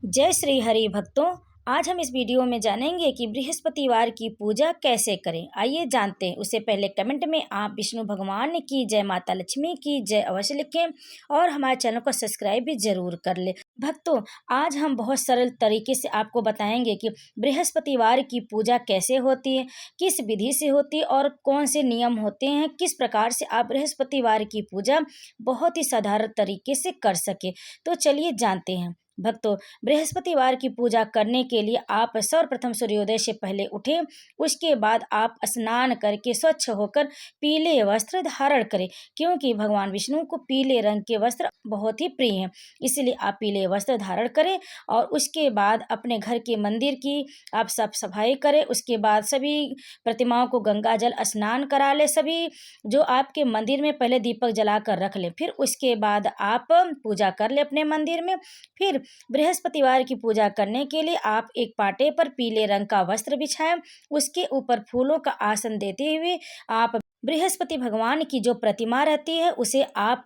जय श्री हरि भक्तों। आज हम इस वीडियो में जानेंगे कि बृहस्पतिवार की पूजा कैसे करें। आइए जानते हैं। उससे पहले कमेंट में आप विष्णु भगवान की जय, माता लक्ष्मी की जय अवश्य लिखें और हमारे चैनल को सब्सक्राइब भी जरूर कर ले। भक्तों, आज हम बहुत सरल तरीके से आपको बताएंगे कि बृहस्पतिवार की पूजा कैसे होती है, किस विधि से होती है और कौन से नियम होते हैं, किस प्रकार से आप बृहस्पतिवार की पूजा बहुत ही साधारण तरीके से कर सके। तो चलिए जानते हैं। भक्तों, बृहस्पतिवार की पूजा करने के लिए आप सर्वप्रथम सूर्योदय से पहले उठें। उसके बाद आप स्नान करके स्वच्छ होकर पीले वस्त्र धारण करें, क्योंकि भगवान विष्णु को पीले रंग के वस्त्र बहुत ही प्रिय हैं। इसलिए आप पीले वस्त्र धारण करें और उसके बाद अपने घर के मंदिर की आप साफ सफाई करें। उसके बाद सभी प्रतिमाओं को गंगा जल स्नान करा लें। सभी जो आपके मंदिर में पहले दीपक जलाकर रख लें। फिर उसके बाद आप पूजा कर लें अपने मंदिर में। फिर बृहस्पतिवार की पूजा करने के लिए आप एक पाटे पर पीले रंग का वस्त्र बिछाएं। उसके ऊपर फूलों का आसन देते हुए आप बृहस्पति भगवान की जो प्रतिमा रहती है उसे आप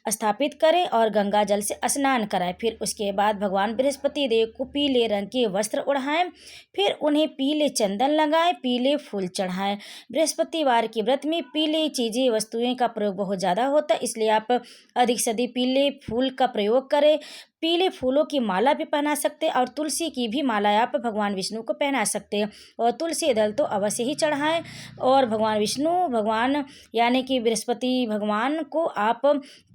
स्थापित करें और गंगा जल से स्नान कराएं। फिर उसके बाद भगवान बृहस्पति देव को पीले रंग के वस्त्र ओढ़ाएं। फिर उन्हें पीले चंदन लगाएं, पीले फूल चढ़ाएं। बृहस्पतिवार के व्रत में पीले चीज़ें वस्तुएं का प्रयोग बहुत ज़्यादा होता है, इसलिए आप अधिक से अधिक पीले फूल का प्रयोग करें। पीले फूलों की माला भी पहना सकते हैं और तुलसी की भी माला आप भगवान विष्णु को पहना सकते हैं। और तुलसी दल तो अवश्य ही चढ़ाएं। और भगवान विष्णु भगवान यानी कि बृहस्पति भगवान को आप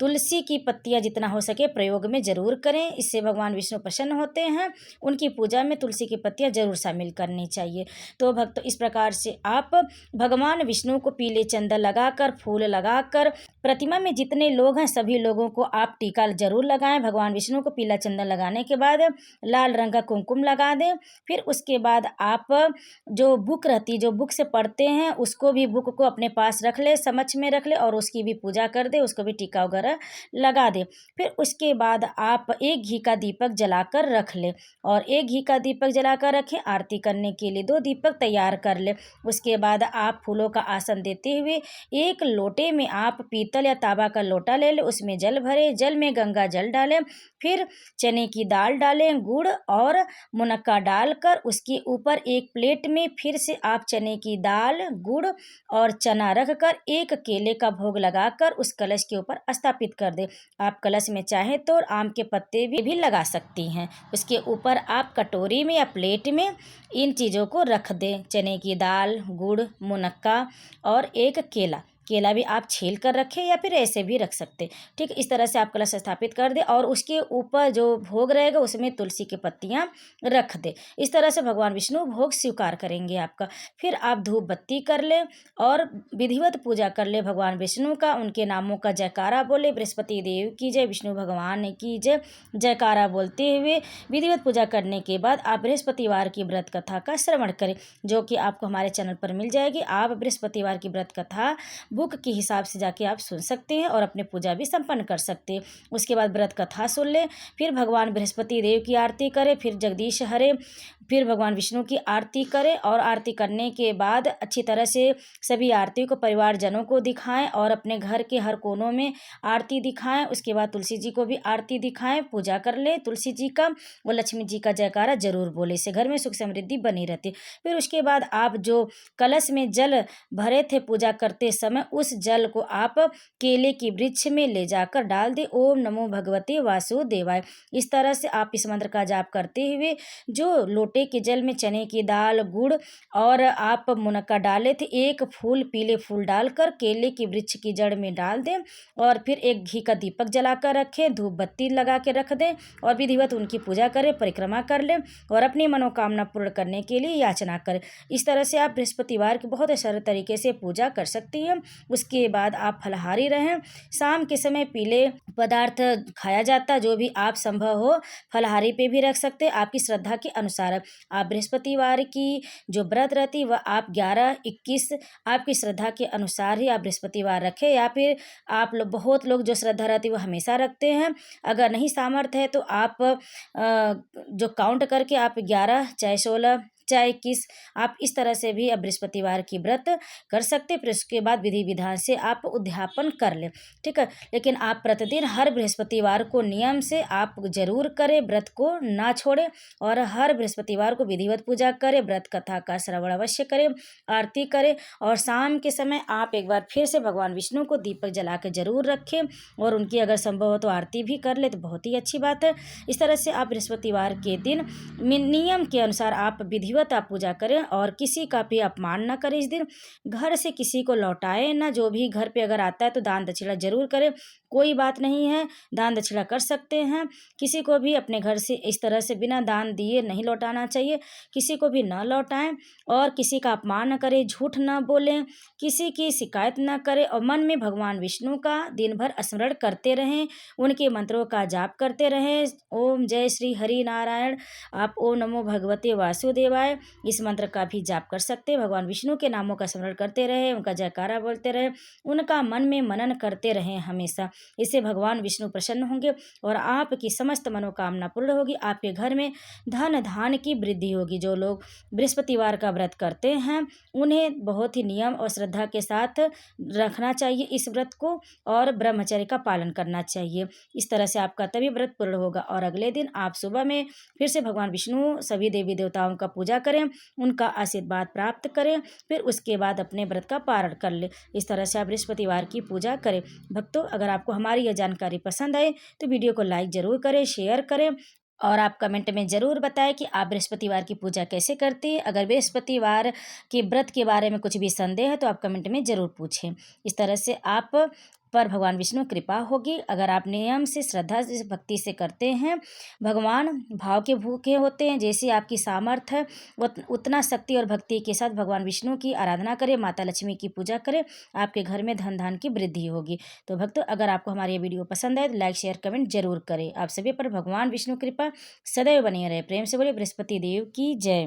तुलसी की पत्तियां जितना हो सके प्रयोग में जरूर करें। इससे भगवान विष्णु प्रसन्न होते हैं। उनकी पूजा में तुलसी की पत्तियां जरूर शामिल करनी चाहिए। तो भक्त, इस प्रकार से आप भगवान विष्णु को पीले चंदन लगाकर, फूल लगाकर, प्रतिमा में जितने लोग हैं सभी लोगों को आप टीका जरूर लगाएं। भगवान विष्णु को पीला चंदन लगाने के बाद लाल रंग का कुमकुम लगा दें। फिर उसके बाद आप जो बुक रहती, जो बुक से पढ़ते हैं, उसको भी, बुक को अपने पास रख ले, समक्ष में रख ले और उसकी भी पूजा कर दे, उसको भी टीका वगैरह लगा दे। फिर उसके बाद आप एक घी का दीपक जलाकर रख ले और एक घी का दीपक जलाकर रखें। आरती करने के लिए 2 दीपक तैयार कर ले। उसके बाद आप फूलों का आसन देते हुए एक लोटे में आप पीतल या तांबा का लोटा ले लें, उसमें जल भरें, जल में गंगा जल डालें। फिर चने की दाल डालें, गुड़ और मुनक्का डालकर उसके ऊपर एक प्लेट में फिर से आप चने की दाल, गुड़ और चना रखकर एक केले का भोग लगाकर उस कलश के ऊपर स्थापित कर दें। आप कलश में चाहें तो आम के पत्ते भी लगा सकती हैं। उसके ऊपर आप कटोरी में या प्लेट में इन चीज़ों को रख दें, चने की दाल, गुड़, मुनक्का और एक केला भी आप छील कर रखें या फिर ऐसे भी रख सकते। ठीक, इस तरह से आप कलश स्थापित कर दें और उसके ऊपर जो भोग रहेगा उसमें तुलसी की पत्तियां रख दें। इस तरह से भगवान विष्णु भोग स्वीकार करेंगे आपका। फिर आप धूप बत्ती कर लें और विधिवत पूजा कर ले भगवान विष्णु का। उनके नामों का जयकारा बोले, बृहस्पति देव की जय, विष्णु भगवान की जय, जयकारा बोलते हुए विधिवत पूजा करने के बाद आप बृहस्पतिवार की व्रत कथा का श्रवण करें, जो कि आपको हमारे चैनल पर मिल जाएगी। आप बृहस्पतिवार की व्रत कथा बुक के हिसाब से जाके आप सुन सकते हैं और अपने पूजा भी संपन्न कर सकते हैं। उसके बाद व्रत कथा सुन लें, फिर भगवान बृहस्पति देव की आरती करें, फिर जगदीश हरे, फिर भगवान विष्णु की आरती करें और आरती करने के बाद अच्छी तरह से सभी आरती को परिवारजनों को दिखाएं और अपने घर के हर कोनों में आरती दिखाएं। उसके बाद तुलसी जी को भी आरती दिखाएं, पूजा कर लें तुलसी जी का और लक्ष्मी जी का जयकारा जरूर बोले, इससे घर में सुख समृद्धि बनी रहती। फिर उसके बाद आप जो कलश में जल भरे थे पूजा करते समय, उस जल को आप केले की वृक्ष में ले जाकर डाल दे। ओम नमो भगवते वासुदेवाय। इस तरह से आप इस मंत्र का जाप करते हुए जो लोटे के जल में चने की दाल, गुड़ और आप मुनक्का डाले थे, एक फूल, पीले फूल डालकर केले की वृक्ष की जड़ में डाल दें और फिर एक घी का दीपक जलाकर रखें, धूप बत्ती लगा के रख दें और विधिवत उनकी पूजा करें, परिक्रमा कर लें और अपनी मनोकामना पूर्ण करने के लिए याचना करें। इस तरह से आप बृहस्पतिवार की बहुत सरल तरीके से पूजा कर सकती हैं। उसके बाद आप फलाहारी रहें। शाम के समय पीले पदार्थ खाया जाता, जो भी आप संभव हो फलाहारी पे भी रख सकते हैं, आपकी श्रद्धा के अनुसार। आप बृहस्पतिवार की जो व्रत रहती वह आप 11, 21 आपकी श्रद्धा के अनुसार ही आप बृहस्पतिवार रखें, या फिर आप लोग, बहुत लोग जो श्रद्धा रहती है वो हमेशा रखते हैं। अगर नहीं सामर्थ्य है तो आप जो काउंट करके आप 11 चाहे 16 चाहे किस, आप इस तरह से भी अब बृहस्पतिवार की व्रत कर सकते। फिर उसके बाद विधि विधान से आप उद्यापन कर लें, ठीक है। लेकिन आप प्रतिदिन हर बृहस्पतिवार को नियम से आप जरूर करें, व्रत को ना छोड़ें और हर बृहस्पतिवार को विधिवत पूजा करें, व्रत कथा का श्रवण अवश्य करें, आरती करें और शाम के समय आप एक बार फिर से भगवान विष्णु को दीपक जला के जरूर रखें और उनकी अगर संभव हो तो आरती भी कर ले तो बहुत ही अच्छी बात है। इस तरह से आप बृहस्पतिवार के दिन नियम के अनुसार आप विधिवत आप पूजा करें और किसी का भी अपमान ना करें। इस दिन घर से किसी को लौटाए ना, जो भी घर पे अगर आता है तो दान दक्षिणा जरूर करें, कोई बात नहीं है, दान दक्षिणा कर सकते हैं। किसी को भी अपने घर से इस तरह से बिना दान दिए नहीं लौटाना चाहिए, किसी को भी ना लौटाएं और किसी का अपमान न करें, झूठ ना बोलें, किसी की शिकायत ना करें और मन में भगवान विष्णु का दिन भर स्मरण करते रहें, उनके मंत्रों का जाप करते रहें। ओम जय श्री हरि नारायण, आप ओम नमो भगवते वासुदेवाय इस मंत्र का भी जाप कर सकते हैं। भगवान विष्णु के नामों का स्मरण करते रहें, उनका जयकारा बोलते रहें, उनका मन में मनन करते रहें हमेशा। इससे भगवान विष्णु प्रसन्न होंगे और आपकी समस्त मनोकामना पूर्ण होगी। आपके घर में धन धान की वृद्धि होगी। जो लोग बृहस्पतिवार का व्रत करते हैं उन्हें बहुत ही नियम और श्रद्धा के साथ रखना चाहिए इस व्रत को और ब्रह्मचर्य का पालन करना चाहिए। इस तरह से आपका तभी व्रत पूर्ण होगा और अगले दिन आप सुबह में फिर से भगवान विष्णु सभी देवी देवताओं का पूजा करें, उनका आशीर्वाद प्राप्त करें, फिर उसके बाद अपने व्रत का पारण कर ले। इस तरह से आप बृहस्पतिवार की पूजा करें। भक्तों, अगर आपको हमारी यह जानकारी पसंद आए तो वीडियो को लाइक जरूर करें, शेयर करें और आप कमेंट में ज़रूर बताएं कि आप बृहस्पतिवार की पूजा कैसे करती है। अगर बृहस्पतिवार के व्रत के बारे में कुछ भी संदेह है तो आप कमेंट में ज़रूर पूछें। इस तरह से आप पर भगवान विष्णु कृपा होगी। अगर आप नियम से श्रद्धा से भक्ति से करते हैं, भगवान भाव के भूखे होते हैं, जैसी आपकी सामर्थ्य है उतना शक्ति और भक्ति के साथ भगवान विष्णु की आराधना करें, माता लक्ष्मी की पूजा करें, आपके घर में धन धान की वृद्धि होगी। तो भक्तों, अगर आपको हमारी ये वीडियो पसंद आए तो लाइक शेयर कमेंट जरूर करें। आप सभी पर भगवान विष्णु कृपा सदैव बनी रहे। प्रेम से बोले बृहस्पति देव की जय।